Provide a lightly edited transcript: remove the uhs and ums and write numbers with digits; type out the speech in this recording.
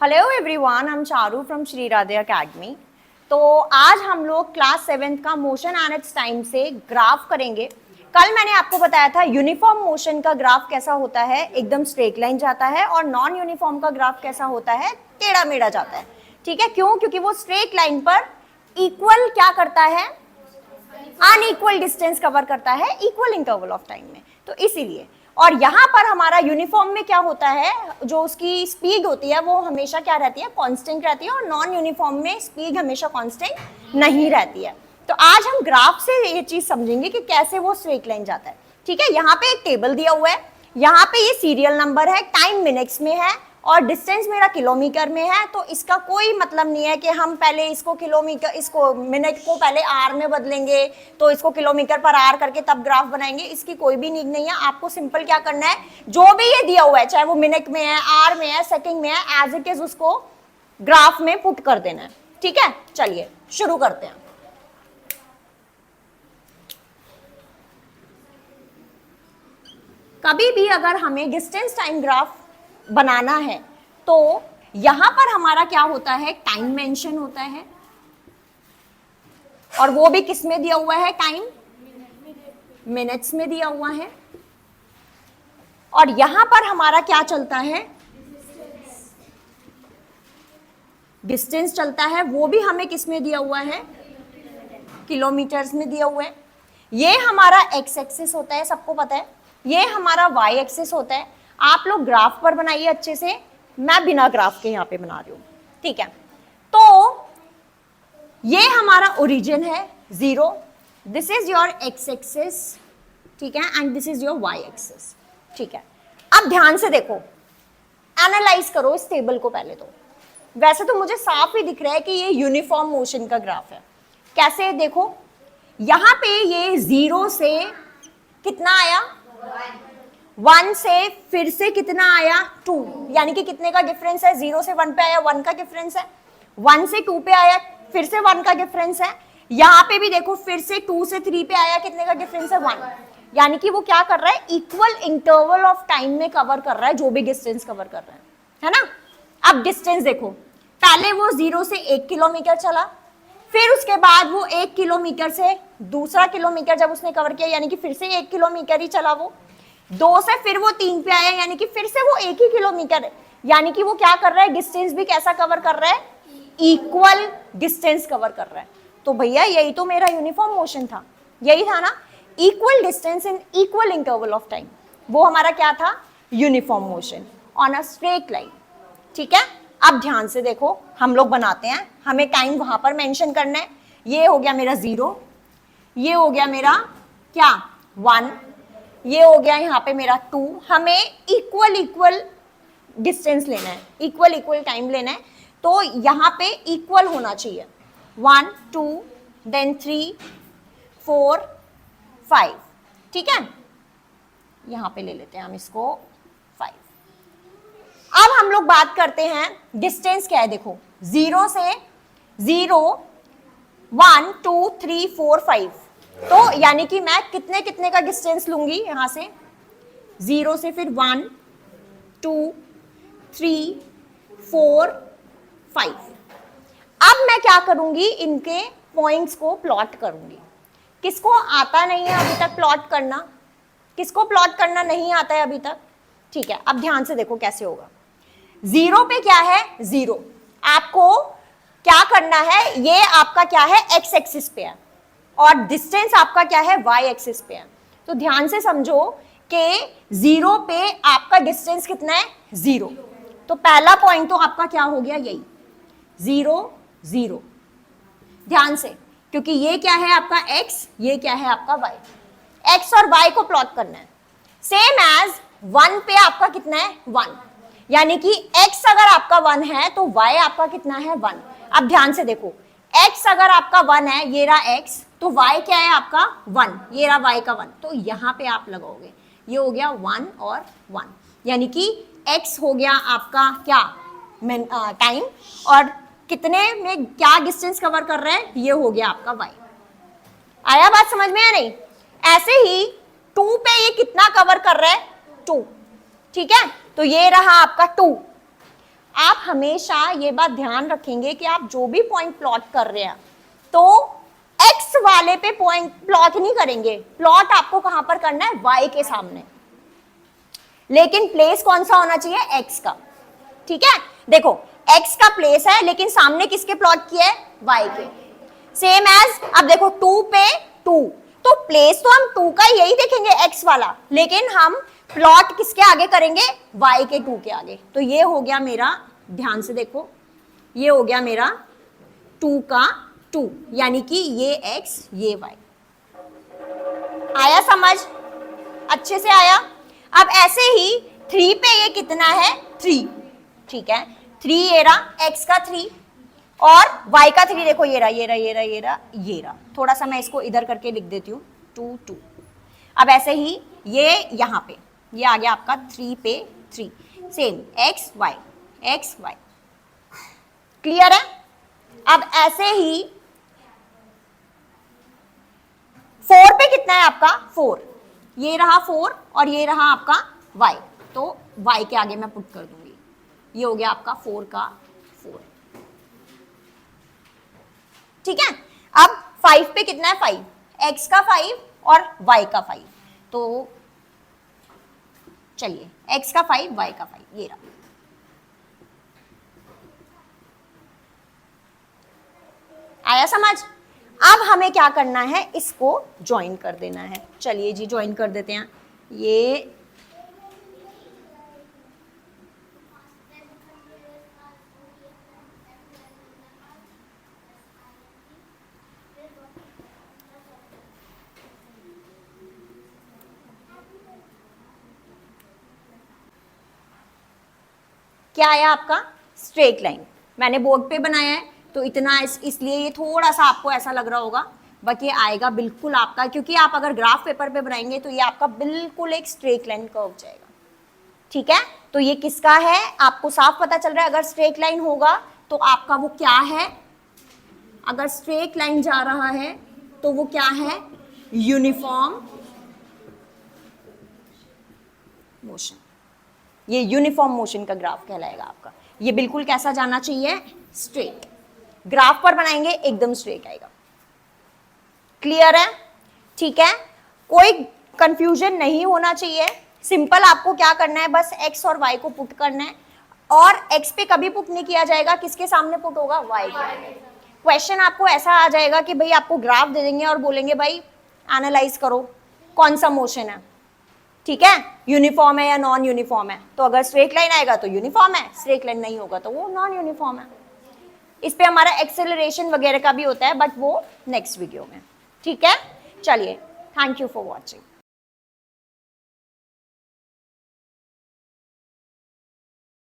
Hello everyone, हम Charu from Shri Radhe academy. तो आज हम लोग क्लास 7th का मोशन एंड इट्स टाइम से ग्राफ करेंगे। कल मैंने आपको बताया था यूनिफॉर्म मोशन का ग्राफ कैसा होता है, एकदम स्ट्रेट लाइन जाता है, और नॉन यूनिफॉर्म का ग्राफ कैसा होता है, टेढ़ा मेढ़ा जाता है। ठीक है, क्यों? क्योंकि वो स्ट्रेट लाइन पर इक्वल क्या करता है, अनइक्वल डिस्टेंस कवर करता है इक्वल इंटरवल ऑफ टाइम में, तो इसीलिए। और यहाँ पर हमारा यूनिफॉर्म में क्या होता है, जो उसकी स्पीड होती है वो हमेशा क्या रहती है, कांस्टेंट रहती है, और नॉन यूनिफॉर्म में स्पीड हमेशा कांस्टेंट नहीं रहती है। तो आज हम ग्राफ से ये चीज समझेंगे कि कैसे वो स्ट्रेट लाइन जाता है। ठीक है, यहाँ पे एक टेबल दिया हुआ है, यहाँ पे ये सीरियल नंबर है, टाइम मिनट्स में है, और डिस्टेंस मेरा किलोमीटर में है। तो इसका कोई मतलब नहीं है कि हम पहले इसको किलोमीटर, इसको मिनट को पहले आर में बदलेंगे तो इसको किलोमीटर पर आर करके तब ग्राफ बनाएंगे। इसकी कोई भी नीड नहीं है। आपको सिंपल क्या करना है, जो भी ये दिया हुआ है, चाहे वो मिनट में है, आर में है, सेकंड में है, एज इट इज उसको ग्राफ में पुट कर देना है। ठीक है, चलिए शुरू करते हैं। कभी भी अगर हमें डिस्टेंस टाइम ग्राफ बनाना है तो यहां पर हमारा क्या होता है, टाइम मेंशन होता है, और वो भी किस में दिया हुआ है, टाइम मिनट्स में दिया हुआ है। और यहां पर हमारा क्या चलता है, डिस्टेंस चलता है, वो भी हमें किस में दिया हुआ है, किलोमीटर्स में दिया हुआ है। ये हमारा एक्स एक्सिस होता है, सबको पता है। ये हमारा वाई एक्सिस होता है। आप लोग ग्राफ पर बनाइए अच्छे से, मैं बिना ग्राफ के यहां पे बना रही हूं। ठीक है, तो ये हमारा ओरिजिन है 0, this is your x axis, ठीक है, and this is your y axis. ठीक है, अब ध्यान से देखो, एनालाइज करो इस टेबल को पहले। तो वैसे तो मुझे साफ ही दिख रहा है कि ये यूनिफॉर्म मोशन का ग्राफ है। कैसे देखो, यहां पे ये 0 से कितना आया, 1 से फिर से कितना आया, 2, यानी कि कितने का डिफरेंस है, 0 से 1 पे आया, 1 का डिफरेंस है। 1 से 2 पे आया, फिर से 1 का डिफरेंस है। यहां पे भी देखो, फिर से 2 से 3 पे आया, कितने का डिफरेंस है, 1। यानी कि वो क्या कर रहा है, इक्वल इंटरवल ऑफ टाइम में कवर कर रहा है जो भी डिस्टेंस कवर कर रहा है ना। अब डिस्टेंस देखो, पहले वो 0 से 1 किलोमीटर चला, फिर उसके बाद वो 1 किलोमीटर से दूसरा किलोमीटर जब उसने कवर किया, यानी कि फिर से 1 किलोमीटर ही चला वो। 2 से फिर वो 3 पे आया, यानी कि फिर से वो 1 ही किलोमीटर है। यानी कि वो क्या कर रहा है, डिस्टेंस भी कैसा कवर कर रहा है, इक्वल डिस्टेंस कवर कर रहा है। तो भैया यही तो मेरा यूनिफॉर्म मोशन था, यही था ना, equal distance in equal interval of time. वो हमारा क्या था, uniform motion on a straight line. ठीक है, अब ध्यान से देखो, हम लोग बनाते हैं, हमें टाइम वहां पर मेंशन करना है। ये हो गया मेरा 0, ये हो गया मेरा क्या, 1, ये हो गया यहाँ पे मेरा 2। हमें इक्वल डिस्टेंस लेना है, इक्वल टाइम लेना है। तो यहाँ पे इक्वल होना चाहिए, 1 2 देन 3 4 5। ठीक है, यहाँ पे ले लेते हैं हम इसको 5। अब हम लोग बात करते हैं डिस्टेंस क्या है। देखो 0 से 0 1 2 3 4 5, तो यानी कि मैं कितने का डिस्टेंस लूंगी, यहां से 0 से फिर 1 2 3 4 5। अब मैं क्या करूंगी, इनके पॉइंट्स को प्लॉट करूंगी। किसको आता नहीं है अभी तक प्लॉट करना, किसको प्लॉट करना नहीं आता है अभी तक? ठीक है, अब ध्यान से देखो कैसे होगा। 0 पे क्या है, 0, आपको क्या करना है, ये आपका क्या है, एक्स एक्सिस पे है, और डिस्टेंस आपका क्या है, वाई एक्सिस पे है। तो ध्यान से समझो कि 0 पे आपका डिस्टेंस कितना है, 0। तो पहला पॉइंट तो आपका क्या हो गया, यही 0 0। ध्यान से, क्योंकि ये क्या है आपका x, ये क्या है आपका y। x और y को प्लॉट करना है। सेम एज 1 पे आपका कितना है, 1, यानी कि x अगर आपका 1 है तो y आपका कितना है, 1। अब ध्यान से देखो, x अगर आपका 1 है, ये रहा x, तो y क्या है आपका 1, ये रहा y का 1। तो यहां पे आप लगाओगे, ये हो गया 1 और 1, यानी कि x हो गया आपका क्या, टाइम, और कितने में क्या डिस्टेंस कवर कर रहा है, ये हो गया आपका y। आया बात समझ में या नहीं? ऐसे ही 2 पे ये कितना कवर कर रहा है, 2। ठीक है, तो ये रहा आपका 2। आप हमेशा ये बात ध्यान रखेंगे कि आप जो भी पॉइंट प्लॉट कर रहे हैं तो एक्स वाले पे पॉइंट प्लॉट नहीं करेंगे, प्लॉट आपको कहां पर करना है, वाई के सामने, लेकिन प्लेस कौन सा होना चाहिए, एक्स का। ठीक है, देखो एक्स का प्लेस है लेकिन सामने किसके प्लॉट किया है, वाई के। सेम एज अब देखो 2 पे 2, तो प्लेस तो हम 2 का यही देखेंगे एक्स वाला, लेकिन हम प्लॉट किसके आगे करेंगे, y के 2 के आगे। तो ये हो गया मेरा, ध्यान से देखो, ये हो गया मेरा 2 का 2, यानी कि ये x ये y। आया समझ, अच्छे से आया। अब ऐसे ही 3 पे ये कितना है, 3, ठीक है, 3 ये रहा, x का 3 और y का 3, देखो ये रहा ये रहा ये रहा ये रहा ये रहा। थोड़ा सा मैं इसको इधर करके लिख देती हूँ 2 2। अब ऐसे ही ये यहाँ पे ये आ गया आपका 3 पे 3, same x y x y, clear है। अब ऐसे ही 4 पे कितना है आपका, 4, ये रहा 4 और ये रहा आपका y, तो y के आगे मैं पुट कर दूंगी, ये हो गया आपका 4 का 4। ठीक है, अब 5 पे कितना है, 5, x का 5 और y का 5, तो चलिए x का 5 y का 5, ये रहा। आया समझ। अब हमें क्या करना है, इसको ज्वाइन कर देना है। चलिए जी ज्वाइन कर देते हैं। ये क्या आया आपका, स्ट्रेट लाइन। मैंने बोर्ड पे बनाया है तो इतना इसलिए ये थोड़ा सा आपको ऐसा लग रहा होगा, बाकी आएगा बिल्कुल आपका, क्योंकि आप अगर ग्राफ पेपर पे बनाएंगे तो ये आपका बिल्कुल एक स्ट्रेट लाइन कर्व जाएगा। ठीक है, तो ये किसका है आपको साफ पता चल रहा है। अगर स्ट्रेट लाइन होगा तो आपका वो क्या है, अगर स्ट्रेट लाइन जा रहा है तो वो क्या है, यूनिफॉर्म मोशन। ये यूनिफॉर्म मोशन का ग्राफ कहलाएगा आपका। ये बिल्कुल कैसा जाना चाहिए, स्ट्रेट। ग्राफ पर बनाएंगे एकदम स्ट्रेट आएगा। क्लियर है, ठीक है, कोई कंफ्यूजन नहीं होना चाहिए। सिंपल आपको क्या करना है, बस x और y को पुट करना है, और x पे कभी पुट नहीं किया जाएगा, किसके सामने पुट होगा, y के। क्वेश्चन आपको ऐसा आ जाएगा कि भाई आपको ग्राफ दे देंगे और बोलेंगे भाई एनालाइज करो कौन सा मोशन है। ठीक है, यूनिफॉर्म है या नॉन यूनिफॉर्म है, तो अगर स्ट्रेट लाइन आएगा तो यूनिफॉर्म है, स्ट्रेट लाइन नहीं होगा तो वो नॉन यूनिफॉर्म है। इस पे हमारा एक्सेलरेशन वगैरह का भी होता है, बट वो नेक्स्ट वीडियो में। ठीक है, चलिए, थैंक यू फॉर वॉचिंग।